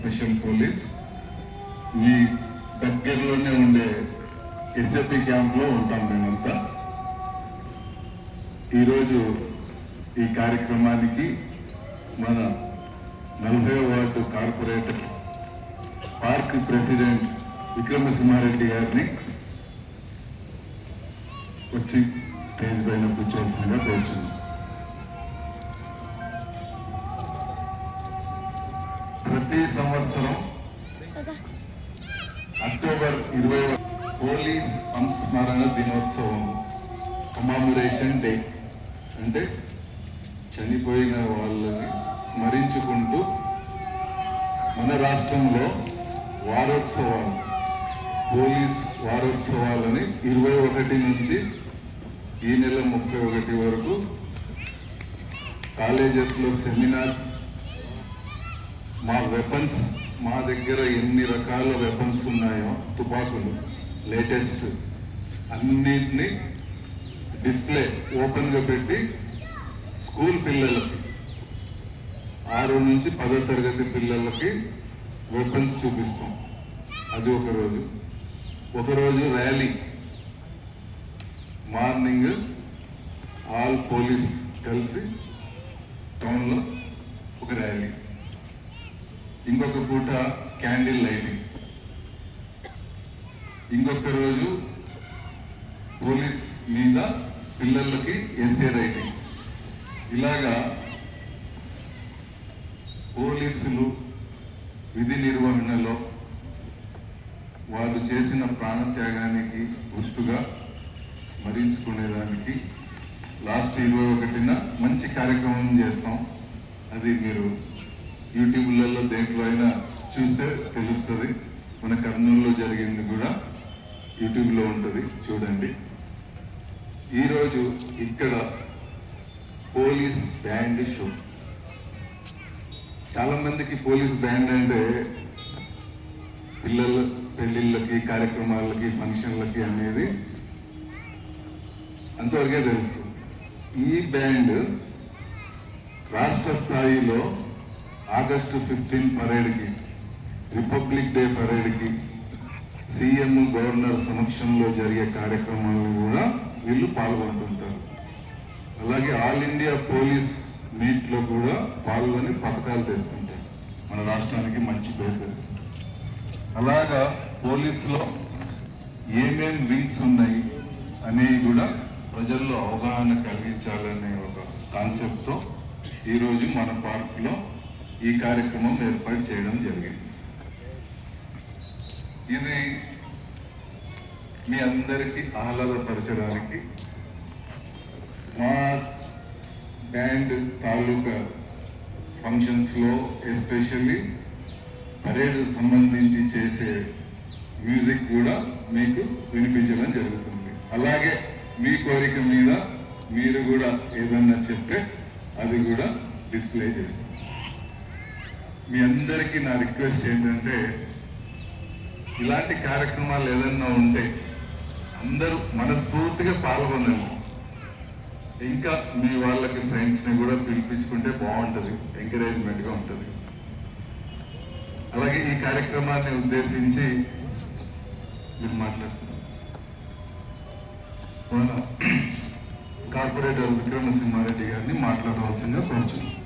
Special police ఈ దగ్గరలోనే ఉండే ఎస్ఏపి క్యాంప్లో ఉంటాం మేమంతా. ఈరోజు ఈ కార్యక్రమానికి మన 40వ ward corporator park president Vikramasimhareddy గారిని వచ్చి స్టేజ్ పైన కూర్చోవలసిందిగా కోరుచున్నాం. ప్రతి సంవత్సరం అక్టోబర్ 20 పోలీస్ సంస్మరణ దినోత్సవం, కమామరేషన్ డే, అంటే చనిపోయిన వాళ్ళని స్మరించుకుంటూ మన రాష్ట్రంలో వారోత్సవాలు, పోలీస్ వారోత్సవాలని 21 నుంచి ఈ నెల 31 వరకు కాలేజెస్లో సెమినార్స్, మా వెపన్స్, మా దగ్గర ఎన్ని రకాల వెపన్స్ ఉన్నాయో, తుపాకులు లేటెస్ట్ అన్నిటినీ డిస్ప్లే ఓపెన్గా పెట్టి స్కూల్ పిల్లలకి 6 నుంచి 10వ తరగతి పిల్లలకి వెపన్స్ చూపిస్తాం. అది ఒకరోజు ర్యాలీ, మార్నింగ్ ఆల్ పోలీస్ కలిసి టౌన్లో ఒక ర్యాలీ, ఇంకొక పూట క్యాండిల్ లైటింగ్, ఇంకొక రోజు పోలీస్ మీద పిల్లలకి ఎస్ఏ రైటింగ్. ఇలాగా పోలీసులు విధి నిర్వహణలో వాళ్ళు చేసిన ప్రాణత్యాగానికి గుర్తుగా స్మరించుకునేదానికి లాస్ట్ 21న మంచి కార్యక్రమం చేస్తాం. అది మీరు యూట్యూబ్లలో దేంట్లో అయినా చూస్తే తెలుస్తుంది. మన కర్నూలులో జరిగింది కూడా యూట్యూబ్లో ఉంటుంది, చూడండి. ఈరోజు ఇక్కడ పోలీస్ బ్యాండ్ షో. చాలామందికి పోలీస్ బ్యాండ్ అంటే పిల్లల పెళ్ళిళ్ళకి, కార్యక్రమాలకి, ఫంక్షన్లకి అనేది అంతవరకే తెలుసు. ఈ బ్యాండ్ రాష్ట్ర స్థాయిలో ఆగస్టు 15 పరేడ్కి, రిపబ్లిక్ డే పరేడ్కి, సీఎం గవర్నర్ సమక్షంలో జరిగే కార్యక్రమాలను కూడా వీళ్ళు పాల్గొంటుంటారు. అలాగే ఆల్ ఇండియా పోలీస్ మీట్లో కూడా పాల్గొని పథకాలు తెస్తుంటారు, మన రాష్ట్రానికి మంచి పేరు తెస్తుంటారు. అలాగా పోలీసులో ఏమేం వింగ్స్ ఉన్నాయి అనేవి కూడా ప్రజల్లో అవగాహన కలిగించాలనే ఒక కాన్సెప్ట్తో ఈరోజు మన పార్కులో ఈ కార్యక్రమం ఏర్పాటు చేయడం జరిగింది. ఇది మీ అందరికీ ఆహ్లాదపరచడానికి మా బ్యాండ్ తాలూకా ఫంక్షన్స్లో ఎస్పెషల్లీ పరేడ్ సంబంధించి చేసే మ్యూజిక్ కూడా మీకు వినిపించడం జరుగుతుంది. అలాగే మీ కోరిక మీద మీరు కూడా ఏదన్నా చెప్తే అది కూడా డిస్ప్లే చేస్తాం. మీ అందరికీ నా రిక్వెస్ట్ ఏంటంటే, ఇలాంటి కార్యక్రమాలు ఏదన్నా ఉంటే అందరూ మనస్ఫూర్తిగా పాల్గొనండి. ఇంకా మీ వాళ్ళకి ఫ్రెండ్స్ని కూడా పిలిపించుకుంటే బాగుంటుంది, ఎంకరేజ్మెంట్గా ఉంటుంది. అలాగే ఈ కార్యక్రమాన్ని ఉద్దేశించి మీరు మాట్లాడుతున్నారు కార్పొరేటర్ విక్రమసింహారెడ్డి గారిని మాట్లాడవలసిందిగా కోరుచున్నాను.